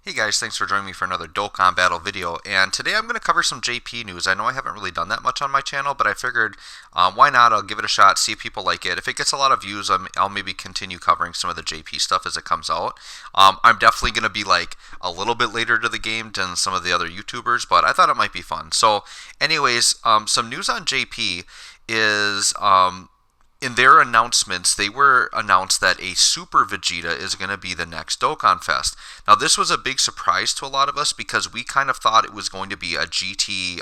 Hey guys, thanks for joining me for another Dokkan battle video, and today I'm going to cover some JP news. I know I haven't really done that much on my channel, but I figured why not, I'll give it a shot, see if people like it. If it gets a lot of views, I'll maybe continue covering some of the JP stuff as it comes out. I'm definitely going to be like a little bit later to the game than some of the other YouTubers, but I thought it might be fun. So anyways, some news on JP is in their announcements, they were announced that a Super Vegeta is going to be the next Dokkanfest. Now, this was a big surprise to a lot of us because we kind of thought it was going to be a GT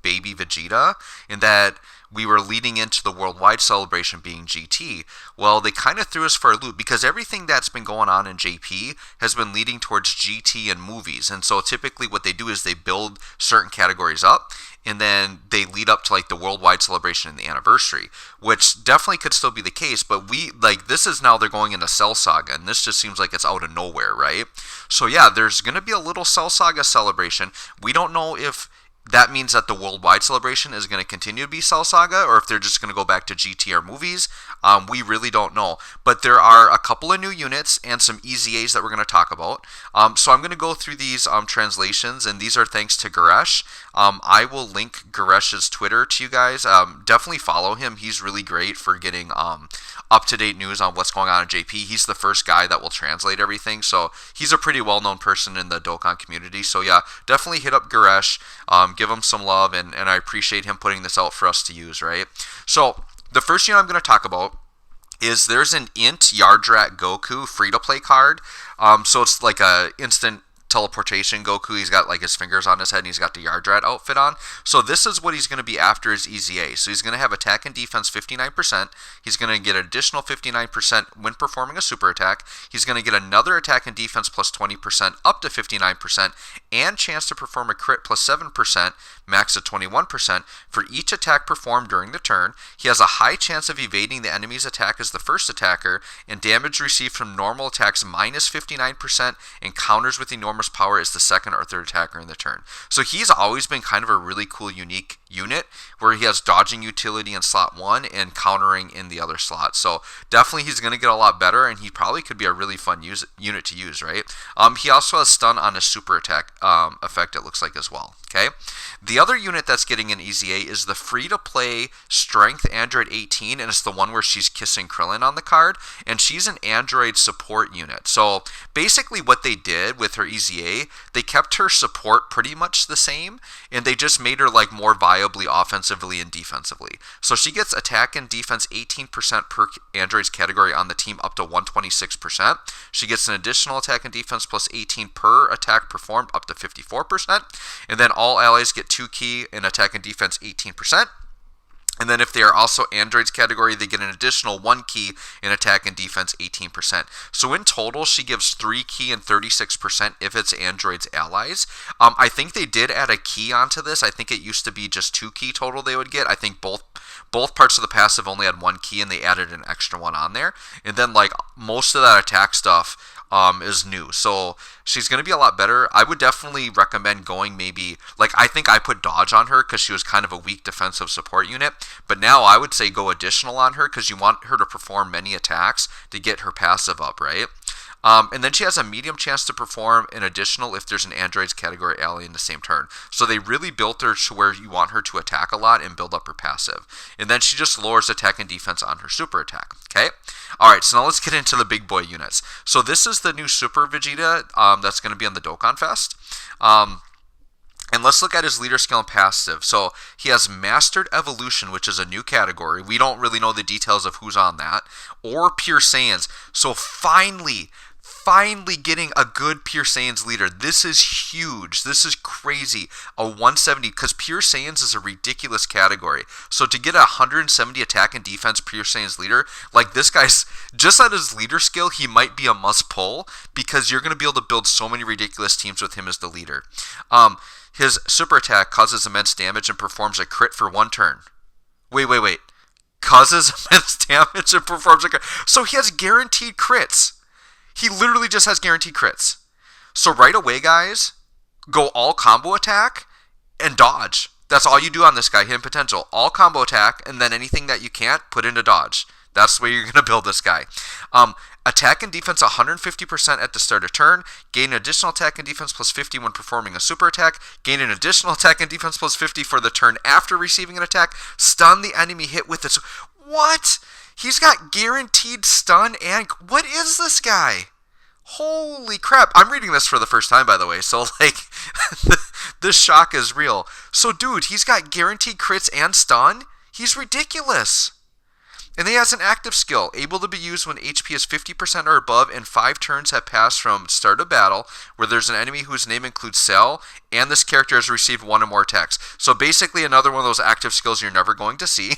baby Vegeta, in that we were leading into the worldwide celebration being GT. Well, they kind of threw us for a loop because everything that's been going on in JP has been leading towards GT and movies. And so typically what they do is they build certain categories up and then they lead up to like the worldwide celebration and the anniversary, which definitely could still be the case. But this is now they're going into Cell Saga, and this just seems like it's out of nowhere, right? So yeah, there's going to be a little Cell Saga celebration. We don't know if that means that the worldwide celebration is going to continue to be Cell Saga, or if they're just going to go back to GT or movies. We really don't know. But there are a couple of new units and some EZAs that we're going to talk about. So I'm going to go through these translations, and these are thanks to Goresh. I will link Goresh's Twitter to you guys. Definitely follow him. He's really great for getting up-to-date news on what's going on in JP. He's the first guy that will translate everything, so he's a pretty well-known person in the Dokkan community. So yeah, definitely hit up Goresh. Give him some love, and I appreciate him putting this out for us to use, right? So the first unit I'm going to talk about is there's an Int Yardrat Goku free-to-play card. So it's like a instant teleportation Goku. He's got like his fingers on his head and he's got the Yardrat outfit on. So this is what he's going to be after his EZA. So he's going to have attack and defense 59%. He's going to get an additional 59% when performing a super attack. He's going to get another attack and defense plus 20% up to 59% and chance to perform a crit plus 7%, max of 21% for each attack performed during the turn. He has a high chance of evading the enemy's attack as the first attacker, and damage received from normal attacks minus 59% and counters with enormous power as the second or third attacker in the turn. So he's always been kind of a really cool, unique unit where he has dodging utility in slot 1 and countering in the other slot. So definitely he's going to get a lot better, and he probably could be a really fun unit to use, right? He also has stun on his super attack effect, it looks like, as well. Okay. The other unit that's getting an EZA is the free-to-play Strength Android 18, and it's the one where she's kissing Krillin on the card, and she's an Android support unit. So basically what they did with her EZA, they kept her support pretty much the same, and they just made her like more viably offensively and defensively. So she gets attack and defense 18% per Android's category on the team up to 126%. She gets an additional attack and defense plus 18 per attack performed up to 54%, and then all allies get 2 key in attack and defense 18%. And then if they are also Android's category, they get an additional 1 key in attack and defense 18%. So in total, she gives 3 key and 36% if it's Android's allies. I think they did add a key onto this. I think it used to be just 2 key total they would get. I think both parts of the passive only had 1 key, and they added an extra one on there. And then like most of that attack stuff is new. So she's going to be a lot better. I would definitely recommend going maybe, like I think I put dodge on her because she was kind of a weak defensive support unit, but now I would say go additional on her because you want her to perform many attacks to get her passive up, right? And then she has a medium chance to perform an additional if there's an Android's category ally in the same turn. So they really built her to where you want her to attack a lot and build up her passive. And then she just lowers attack and defense on her super attack. Okay? Alright, so now let's get into the big boy units. So this is the new Super Vegeta that's going to be on the Dokkanfest. And let's look at his leader skill and passive. So he has Mastered Evolution, which is a new category. We don't really know the details of who's on that. Or Pure Saiyans. So finally getting a good Pure Saiyans leader. This is huge. This is crazy. A 170, because Pure Saiyans is a ridiculous category. So to get a 170 attack and defense Pure Saiyans leader, like this guy's, just at his leader skill, he might be a must pull, because you're going to be able to build so many ridiculous teams with him as the leader. His super attack causes immense damage and performs a crit for 1 turn. Wait. Causes immense damage and performs a crit. So he has guaranteed crits. He literally just has guaranteed crits. So right away, guys, go all combo attack and dodge. That's all you do on this guy, hidden potential. All combo attack, and then anything that you can't, put into dodge. That's the way you're going to build this guy. Attack and defense 150% at the start of turn. Gain an additional attack and defense plus 50 when performing a super attack. Gain an additional attack and defense plus 50 for the turn after receiving an attack. Stun the enemy hit with this. What? He's got guaranteed stun and... What is this guy? Holy crap. I'm reading this for the first time, by the way, so, like, this shock is real. So, dude, he's got guaranteed crits and stun? He's ridiculous. And he has an active skill, able to be used when HP is 50% or above and 5 turns have passed from start of battle, where there's an enemy whose name includes Cell, and this character has received 1 or more attacks. So basically another one of those active skills you're never going to see.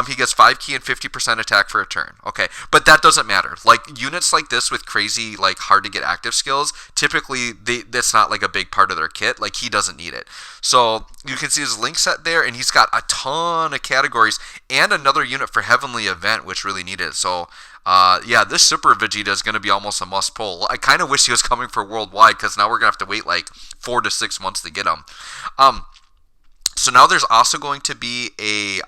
He gets 5 key and 50% attack for a turn. Okay, but that doesn't matter. Like, units like this with crazy, like, hard to get active skills, typically that's not like a big part of their kit. Like, he doesn't need it. So you can see his link set there, and he's got a ton of categories and another unit for Heavenly Event, which really needed. So yeah, this Super Vegeta is going to be almost a must pull. I kind of wish he was coming for Worldwide, because now we're going to have to wait like 4 to 6 months to get him. So now there's also going to be a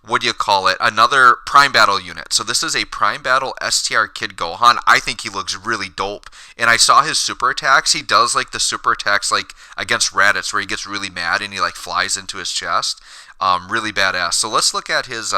what do you call it? Another Prime Battle unit. So this is a Prime Battle STR Kid Gohan. I think he looks really dope. And I saw his super attacks. He does like the super attacks like against Raditz, where he gets really mad and he like flies into his chest. Really badass. So let's look at his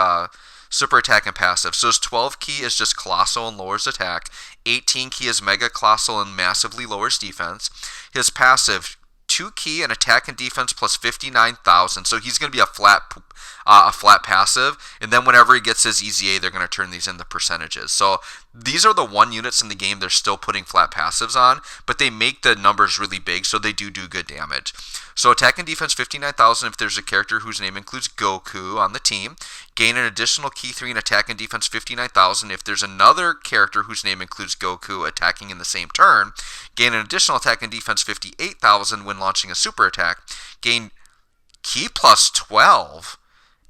super attack and passive. So his 12 key is just Colossal and lowers attack. 18 key is Mega Colossal and massively lowers defense. His passive, 2 key and attack and defense plus 59,000. So he's going to be a flat passive, and then whenever he gets his EZA, they're going to turn these into percentages. So these are the 1 units in the game they're still putting flat passives on, but they make the numbers really big, so they do good damage. So attack and defense 59,000 if there's a character whose name includes Goku on the team. Gain an additional key 3 and attack and defense 59,000 if there's another character whose name includes Goku attacking in the same turn. Gain an additional attack and defense 58,000 when launching a super attack. Gain key plus 12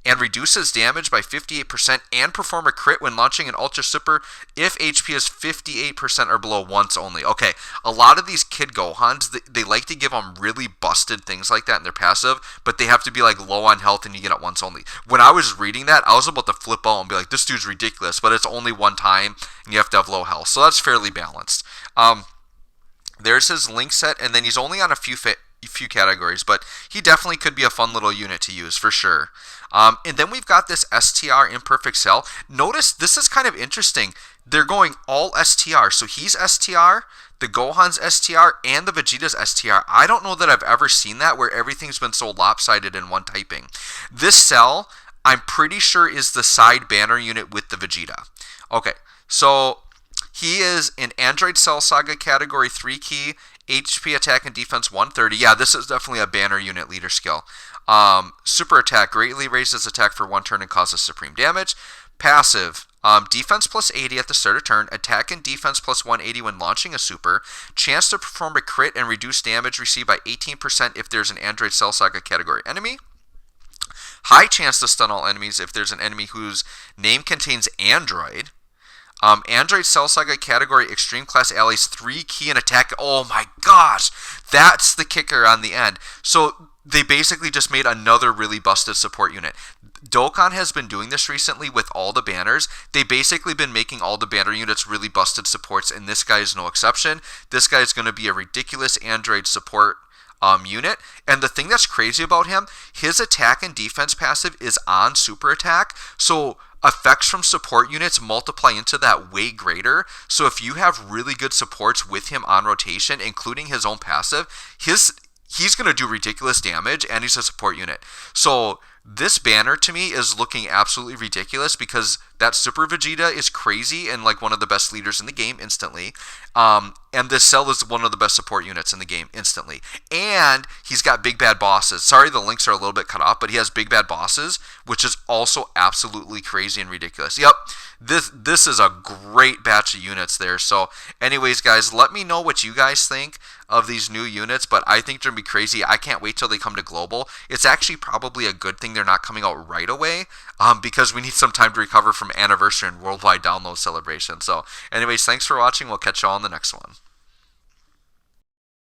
and reduces damage by 58% and perform a crit when launching an Ultra Super if HP is 58% or below once only. Okay, a lot of these Kid Gohans, they like to give them really busted things like that in their passive, but they have to be like low on health and you get it once only. When I was reading that, I was about to flip out and be like, this dude's ridiculous, but it's only one time and you have to have low health. So that's fairly balanced. There's his link set, and then he's only on a few categories, but he definitely could be a fun little unit to use for sure. And then we've got this STR Imperfect Cell. Notice this is kind of interesting. They're going all STR. So he's STR, the Gohan's STR, and the Vegeta's STR. I don't know that I've ever seen that where everything's been so lopsided in one typing. This cell, I'm pretty sure, is the side banner unit with the Vegeta. Okay, so he is an Android Cell Saga category 3 key, HP attack and defense 130. Yeah, this is definitely a banner unit leader skill. Super attack greatly raises attack for 1 turn and causes supreme damage. Passive, defense plus 80 at the start of turn, attack and defense plus 180 when launching a super, chance to perform a crit and reduce damage received by 18% if there's an Android Cell Saga category enemy. High chance to stun all enemies if there's an enemy whose name contains Android. Android Cell Saga category extreme class allies 3 key and attack. Oh my gosh, that's the kicker on the end. So they basically just made another really busted support unit. Dokkan has been doing this recently with all the banners. They've basically been making all the banner units really busted supports, and this guy is no exception. This guy is going to be a ridiculous Android support unit. And the thing that's crazy about him, his attack and defense passive is on super attack. So effects from support units multiply into that way greater. So if you have really good supports with him on rotation, including his own passive, he's going to do ridiculous damage, and he's a support unit. So this banner to me is looking absolutely ridiculous because that Super Vegeta is crazy and like one of the best leaders in the game instantly. And this cell is one of the best support units in the game instantly. And he's got big bad bosses. Sorry, the links are a little bit cut off, but he has big bad bosses, which is also absolutely crazy and ridiculous. Yep, this is a great batch of units there. So anyways, guys, let me know what you guys think of these new units, but I think they're going to be crazy. I can't wait till they come to global. It's actually probably a good thing they're not coming out right away because we need some time to recover from anniversary and worldwide download celebration. So anyways, thanks for watching. We'll catch you all on the next one.